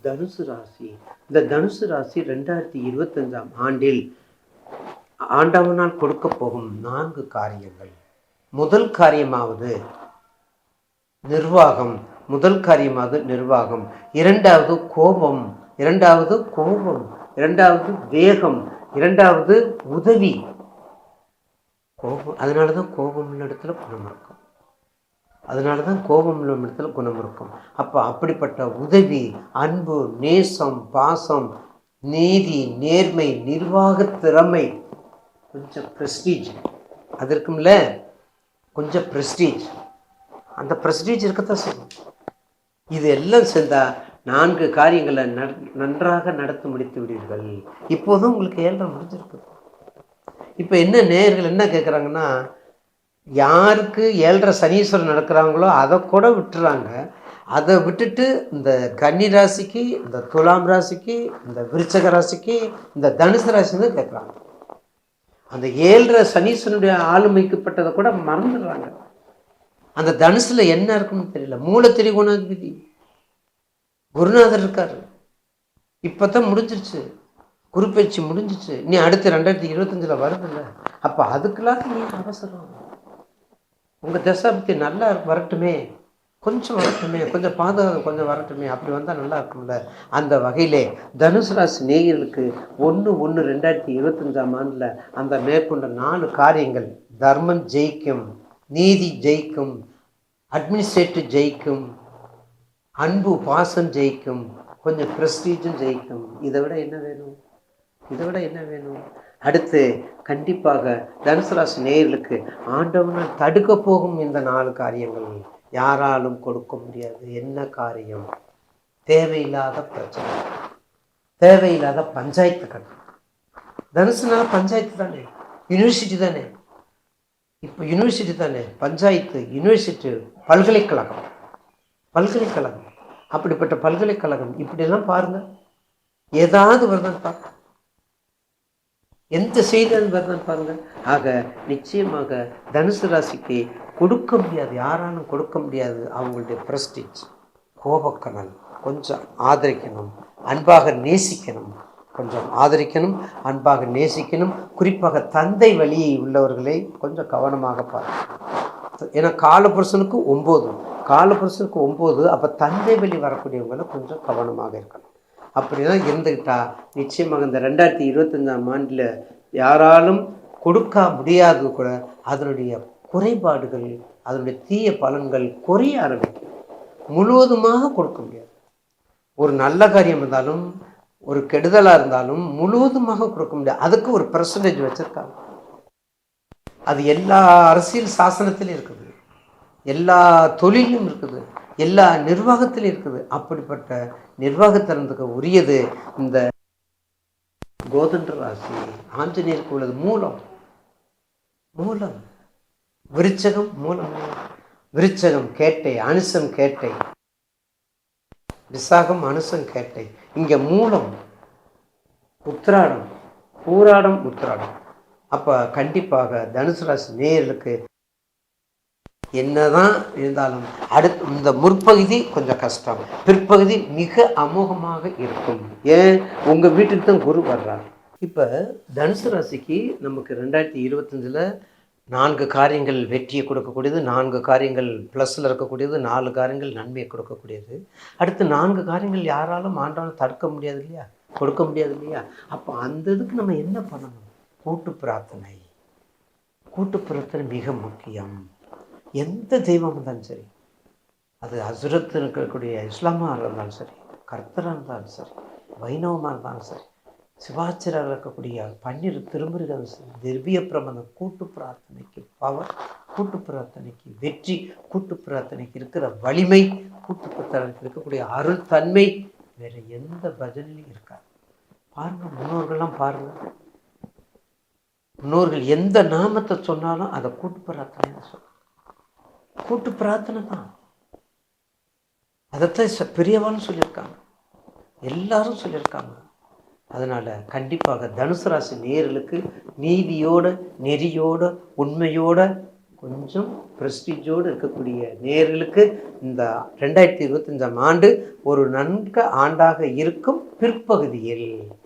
தனுசு ராசி. இந்த தனுசு ராசி 2025ஆம் ஆண்டில் ஆண்டவனால் கொடுக்க போகும் 4 காரியங்கள். முதல் காரியமாவது நிர்வாகம். இரண்டாவது கோபம். இரண்டாவது வேகம். இரண்டாவது உதவி. கோபம். அதனாலதான் கோபம் உள்ள இடத்துல குணம் இருக்கும். அப்ப அப்படிப்பட்ட உதவி, அன்பு, நேசம், பாசம், நீதி, நேர்மை, நிர்வாக திறமை, கொஞ்சம் பிரஸ்டீஜ் அது இருக்கும்ல, கொஞ்சம் பிரஸ்டீஜ், அந்த பிரஸ்டீஜ் இருக்கத்தான் செய்யும். இது எல்லாம் சேர்ந்தா 4 காரியங்களை நன்றாக நடத்தி முடித்து விடுவீர்கள். இப்போதும் உங்களுக்கு 7 முடிஞ்சிருக்கு. இப்போ என்ன நேயர்கள் என்ன கேட்குறாங்கன்னா, யாருக்கு 7 சனீஸ்வரன் நடக்கிறாங்களோ அதை கூட விட்டுறாங்க. அதை விட்டுட்டு இந்த கன்னி ராசிக்கு, இந்த துலாம் ராசிக்கு, இந்த விருச்சக ராசிக்கு, இந்த தனுசு ராசின்னு கேட்குறாங்க. அந்த 7 சனீஸ்வரனுடைய ஆளுமைக்குப்பட்டதை கூட மறந்துடுறாங்க. அந்த தனுசுல என்ன இருக்குன்னு தெரியல. மூல திரிகோணாதிபதி குருநாதர் இருக்காரு. இப்பதான் முடிஞ்சிருச்சு, குரு பயிற்சி முடிஞ்சிச்சு. நீ அடுத்து 2025 வருதுல்ல. அப்ப அதுக்கெல்லாம் நீ அவசரம். உங்க தசாபத்தி நல்லா வரட்டுமே, கொஞ்சம் பாதுகாப்பு கொஞ்சம் வரட்டுமே, அப்படி வந்தா நல்லா இருக்கும்ல. அந்த வகையிலே தனுசு ராசி நேயர்களுக்கு 1/1/2025ஆம் ஆண்டுல அந்த மேற்கொண்ட 4 காரியங்கள்: தர்மம் ஜெயிக்கும், நீதி ஜெயிக்கும், அட்மினிஸ்ட்ரேட்டிவ் ஜெயிக்கும், அன்பு பாசம் ஜெயிக்கும், கொஞ்சம் பிரஸ்டீஜும் ஜெயிக்கும். இதை விட என்ன வேணும்? அடுத்து கண்டிப்பாக தனுசு ராசி நேயர்களுக்கு ஆண்டவனால் தடுக்க போகும் இந்த 4 காரியங்கள் யாராலும் கொடுக்க முடியாது. என்ன காரியம்? தேவையில்லாத பிரச்சனை, தேவையில்லாத பஞ்சாயத்துகள். தனுசுனால பஞ்சாயத்து தானே, யூனிவர்சிட்டி தானே. இப்போ யூனிவர்சிட்டி தானே, பஞ்சாயத்து, யூனிவர்சிட்டி, பல்கலைக்கழகம். அப்படிப்பட்ட பல்கலைக்கழகம் இப்படியெல்லாம் பாருங்க, ஏதாவது வருதான்னு பாருங்க, எந்த செய்தியாலும் வருதான்னு பாருங்க. ஆக நிச்சயமாக தனுசு ராசிக்கு கொடுக்க முடியாது, யாராலும் கொடுக்க முடியாது. அவங்களுடைய பிரஸ்டீஜ், கோபக்கணல் கொஞ்சம் ஆதரிக்கணும், அன்பாக நேசிக்கணும், குறிப்பாக தந்தை வழி உள்ளவர்களை கொஞ்சம் கவனமாக பாருங்க. ஏன்னா காலபுருஷனுக்கு 9, அப்போ தந்தை வழி வரக்கூடியவங்களை கொஞ்சம் கவனமாக இருக்கணும். அப்படிதான் இருந்துக்கிட்டா நிச்சயமாக இந்த 2025ஆம் ஆண்டில் யாராலும் கொடுக்க முடியாது கூட அதனுடைய குறைபாடுகள், அதனுடைய தீய பலன்கள் குறைய ஆரம்பிக்கும். முழுவதுமாக கொடுக்க முடியாது. ஒரு நல்ல காரியம் இருந்தாலும், ஒரு கெடுதலாக இருந்தாலும் முழுவதுமாக கொடுக்க முடியாது. அதுக்கு ஒரு பெர்சன்டேஜ் வச்சிருக்காங்க. அது எல்லா அரசியல் சாசனத்திலும் இருக்குது, எல்லா தொழிலும் இருக்குது, எல்லா நிர்வாகத்திலும் இருக்குது. அப்படிப்பட்ட நிர்வாகத்திறந்துக்கு உரியது இந்த கோதண்ட ராசி. ஆஞ்சநேயருக்கு உள்ளது மூலம். விருச்சகம் கேட்டை, அனுசம் கேட்டை, விசாகம் அனுசம் கேட்டை. இங்க மூலம் உத்திராடம், பூராடம், உத்திராடம். அப்ப கண்டிப்பாக தனுசு ராசி நேயர்களுக்கு என்னதான் இருந்தாலும் அடுத்து இந்த முற்பகுதி கொஞ்சம் கஷ்டம், பிற்பகுதி மிக அமோகமாக இருக்கும். ஏன்? உங்க வீட்டுக்கு தான் குரு வர்றார். இப்ப தனுசு ராசிக்கு நமக்கு 2025 4 காரியங்கள் வெற்றியை கொடுக்கக்கூடியது, 4 காரியங்கள் ப்ளஸ்ல இருக்கக்கூடியது, 4 காரியங்கள் நன்மையை கொடுக்கக்கூடியது. அடுத்து 4 காரியங்கள் யாராலும் ஆண்டவனை தடுக்க முடியாது இல்லையா, கொடுக்க முடியாது இல்லையா. அப்போ அந்த இதுக்கு நம்ம என்ன பண்ணணும்? கூட்டு பிரார்த்தனை மிக முக்கியம். எந்த தெய்வம் இருந்தாலும் சரி, அது அசுரத்து இருக்கக்கூடிய இஸ்லாமாக இருந்தாலும் சரி, கர்த்தராக இருந்தாலும் சரி, வைணவமாக இருந்தாலும் சரி, சிவாச்சாரியாக இருக்கக்கூடிய 12 திருமுருகன், திவ்ய பிரபந்தம், கூட்டு பிரார்த்தனைக்கு பவர், கூட்டு பிரார்த்தனைக்கு வெற்றி, கூட்டு பிரார்த்தனைக்கு இருக்கிற வலிமை, கூட்டு பிரார்த்தனைக்கு இருக்கக்கூடிய அருள் தன்மை வேற எந்த பஜனையும் இருக்காது. பாருங்க, முன்னோர்கள்லாம் பாருங்க, முன்னோர்கள் எந்த நாமத்தை சொன்னாலும் அதை கூட்டு பிரார்த்தனை சொல்ல, கூட்டு பிரார்த்தனை தான். அதைத்தான் பெரியவான்னு சொல்லியிருக்காங்க, எல்லாரும் சொல்லியிருக்காங்க. அதனால கண்டிப்பாக தனுசு ராசி நேயர்களுக்கு நீதியோட, நெறியோட, உண்மையோட கொஞ்சம் ப்ரெஸ்டீஜோடு இருக்கக்கூடிய நேயர்களுக்கு இந்த 2025ஆம் ஆண்டு ஒரு நன்க ஆண்டாக இருக்கும் பிற்பகுதியில்